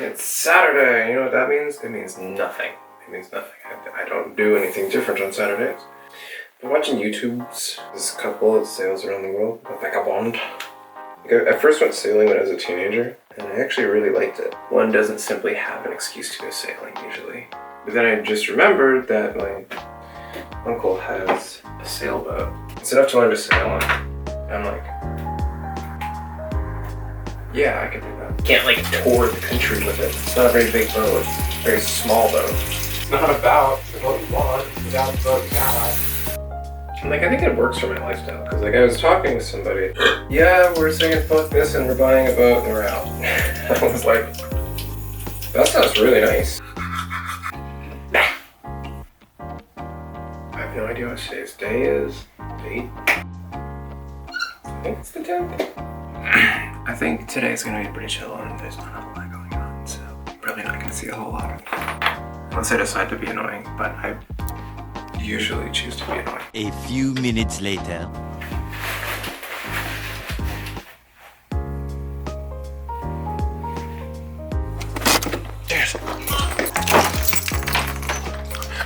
It's Saturday. You know what that means? It means nothing. It means nothing. I don't do anything different on Saturdays. I'm watching YouTubes. There's a couple that sails around the world. A vagabond. I first went sailing when I was a teenager, and I actually really liked it. One doesn't simply have an excuse to go sailing, usually. But then I just remembered that my uncle has a sailboat. It's enough to learn to sail on. And I'm like, yeah, I can do that. Can't like tour the country with it. It's not a very big boat. It's a very small boat. It's not about the boat you want. It's about the boat you got. And like, I think it works for my lifestyle. Because like, I was talking with somebody. Yeah, we're saying fuck this and we're buying a boat and we're out. I was like, that sounds really nice. Nah. I have no idea what today's day is. Date? I think it's the 10th. I think today's gonna be pretty chill and there's not a whole lot going on, so probably not gonna see a whole lot. Unless I decide to be annoying, but I usually choose to be annoying. A few minutes later.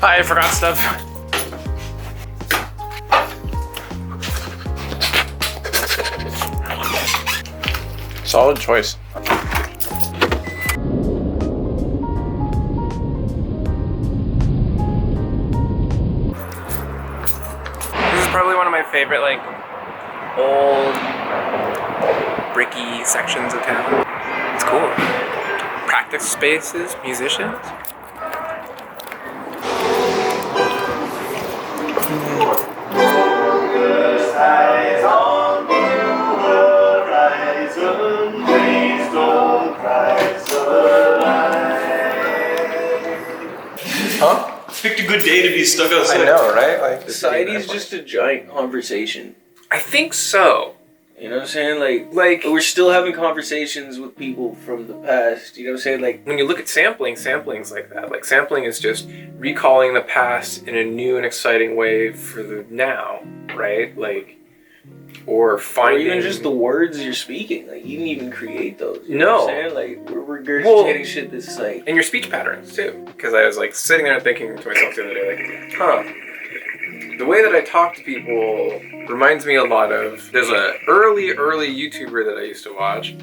I forgot stuff. Solid choice. This is probably one of my favorite, like, old, bricky sections of town. It's cool. Practice spaces, musicians. Huh? It's picked a good day to be stuck outside. I know, right? Like, Society's just a giant conversation. I think so. You know what I'm saying? Like we're still having conversations with people from the past. You know what I'm saying? Like, when you look at sampling's like that. Like, sampling is just recalling the past in a new and exciting way for the now, right? Like, or finding... Or even just the words you're speaking. Like, you didn't even create those. You know what I'm saying? Like, we're regurgitating shit that's like... And your speech patterns, too. Because I was, like, sitting there and thinking to myself the other day, like, huh. The way that I talk to people reminds me a lot of... There's a early YouTuber that I used to watch.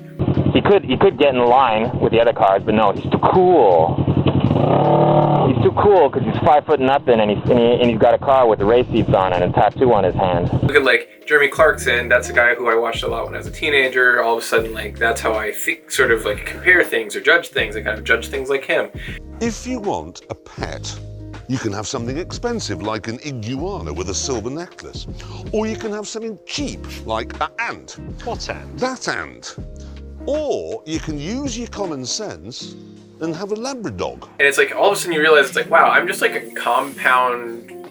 He could get in line with the other cars, but no, he's too cool. He's too cool because he's 5 foot nothing and he's got a car with the race seats on and a tattoo on his hand. Look at like Jeremy Clarkson. That's a guy who I watched a lot when I was a teenager. All of a sudden, like, that's how I think, sort of like compare things or judge things. I kind of judge things like him. If you want a pet, you can have something expensive like an iguana with a silver necklace. Or you can have something cheap like an ant. What ant? That ant. Or you can use your common sense and have a Labrador. And it's like, all of a sudden you realize it's like, wow, I'm just like a compound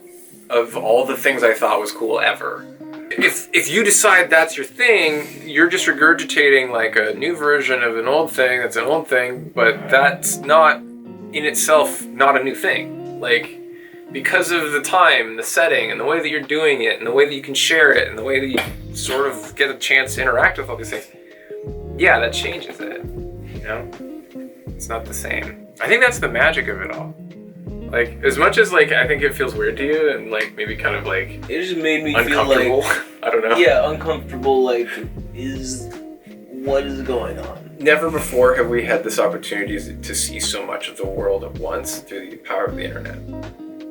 of all the things I thought was cool ever. If you decide that's your thing, you're just regurgitating like a new version of an old thing that's an old thing, but that's not in itself not a new thing. Like, because of the time, the setting, and the way that you're doing it, and the way that you can share it, and the way that you sort of get a chance to interact with all these things, yeah, that changes it, you know? It's not the same. I think that's the magic of it all. Like, as much as, like, I think it feels weird to you, and, like, maybe kind of, like, it just made me feel uncomfortable. like... I don't know. Yeah, uncomfortable, like, what is going on? Never before have we had this opportunity to see so much of the world at once through the power of the internet,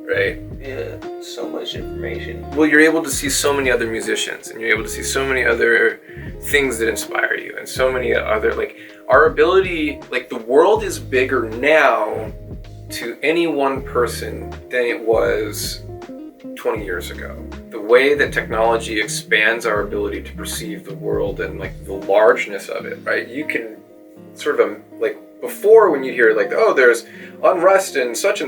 right? Yeah, so much information. Well, you're able to see so many other musicians, and you're able to see so many other things that inspire you, and so many other, like, our ability, like, the world is bigger now to any one person than it was 20 years ago. The way that technology expands our ability to perceive the world and, like, the largeness of it, right? You can sort of, like, before when you hear, like, oh, there's unrest and such,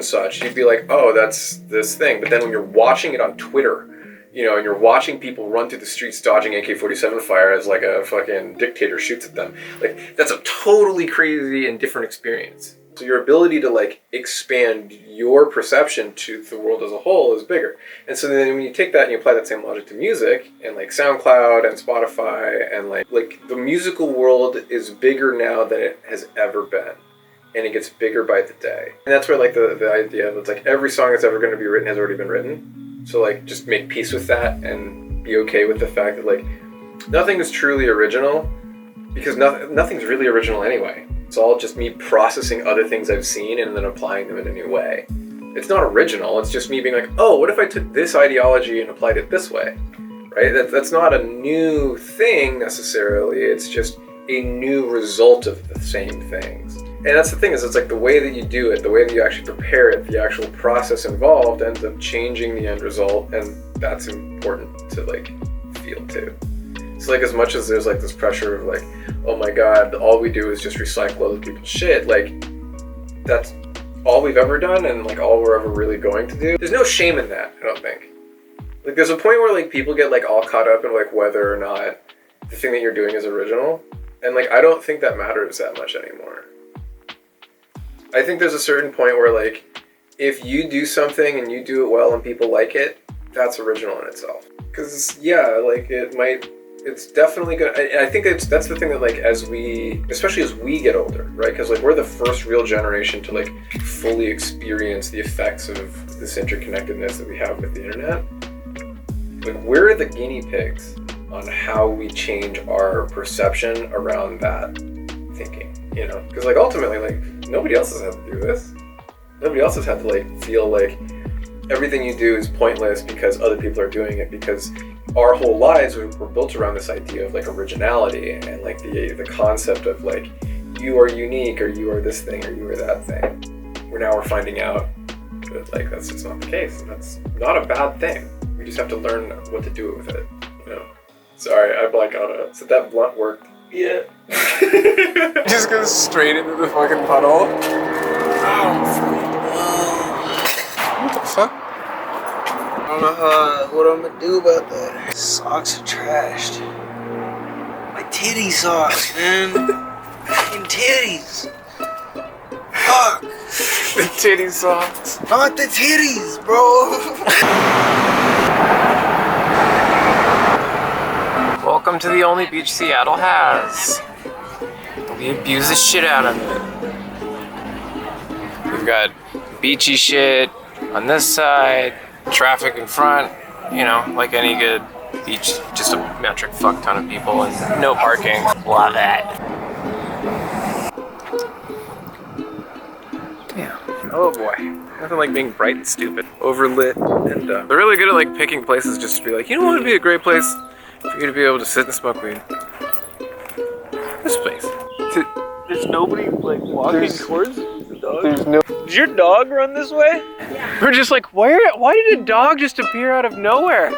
you'd be like, oh, that's this thing. But then when you're watching it on Twitter, you know, and you're watching people run through the streets dodging AK-47 fire as, like, a fucking dictator shoots at them, like, that's a totally crazy and different experience. So your ability to, like, expand your perception to the world as a whole is bigger. And so then when you take that and you apply that same logic to music and, like, SoundCloud and Spotify and, like the musical world is bigger now than it has ever been. and it gets bigger by the day. And that's where like the idea of it's like every song that's ever going to be written has already been written. So like just make peace with that and be okay with the fact that like nothing is truly original, because nothing's really original anyway. It's all just me processing other things I've seen and then applying them in a new way. It's not original, it's just me being like, oh, what if I took this ideology and applied it this way? Right? That's not a new thing necessarily, it's just a new result of the same things. And that's the thing, is it's like the way that you do it, the way that you actually prepare it, the actual process involved ends up changing the end result, and that's important to like feel too. So like as much as there's like this pressure of like, oh my god, all we do is just recycle other people's shit, like that's all we've ever done and like all we're ever really going to do. There's no shame in that, I don't think. Like there's a point where like people get like all caught up in like whether or not the thing that you're doing is original. And like I don't think that matters that much anymore. I think there's a certain point where like if you do something and you do it well and people like it, that's original in itself. Because yeah, like it's definitely good. I think that's the thing that like especially as we get older, right? Because like we're the first real generation to like fully experience the effects of this interconnectedness that we have with the internet. Like we're the guinea pigs on how we change our perception around that thinking, you know? Because like ultimately like nobody else has had to do this. Nobody else has had to like feel like everything you do is pointless because other people are doing it, because our whole lives were built around this idea of like originality and like the concept of like you are unique or you are this thing or you are that thing. We're finding out that like that's just not the case. And that's not a bad thing. We just have to learn what to do with it. You know? Sorry, I blacked out. So that blunt worked. Yeah. Just goes straight into the fucking puddle. What the fuck? I don't know what I'm gonna do about that. Socks are trashed. My titty socks, man. Fucking titties. Fuck. The titty socks. Not the titties, bro. Welcome to the only beach Seattle has. We abuse the shit out of it. We've got beachy shit on this side, traffic in front, you know, like any good beach, just a metric fuck ton of people and no parking. Love it. Yeah. Oh boy. Nothing like being bright and stupid. Overlit, and they're really good at like picking places just to be like, you know what would be a great place for you to be able to sit and smoke weed? This place. There's nobody like walking towards the dog? There's no... Did your dog run this way? Yeah. We're just like, why did a dog just appear out of nowhere?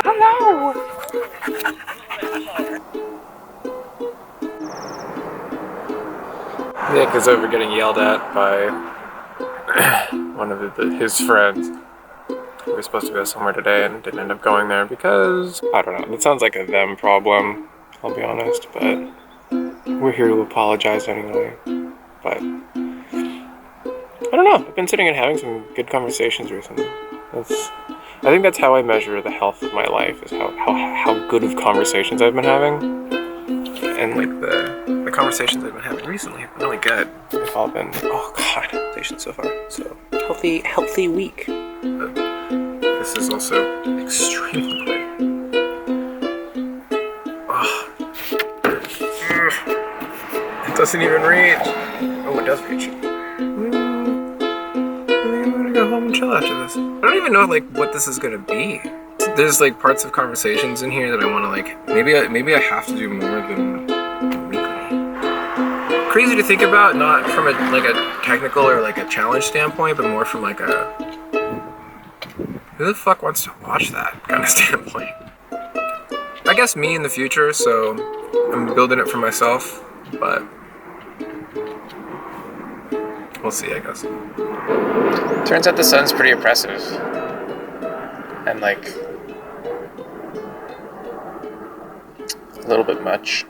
Hello! Nick is over getting yelled at by one of his friends. We were supposed to go somewhere today and didn't end up going there because, I don't know, it sounds like a them problem, I'll be honest, but we're here to apologize anyway. But I don't know, I've been sitting and having some good conversations recently. I think that's how I measure the health of my life, is how good of conversations I've been having. And like the conversations I've been having recently have been really good. They've all been, oh god, conversations so far. So healthy week. But this is also extremely quick. Oh. It doesn't even reach. Oh, it does reach. I'm gonna go home and chill after this. I don't even know like what this is gonna be. There's like parts of conversations in here that I want to like. Maybe I have to do more than weekly. Crazy to think about, not from a technical or like a challenge standpoint, but more from like a who the fuck wants to watch that kind of standpoint. I guess me in the future, so I'm building it for myself, but we'll see, I guess. Turns out the sun's pretty oppressive. And like a little bit much.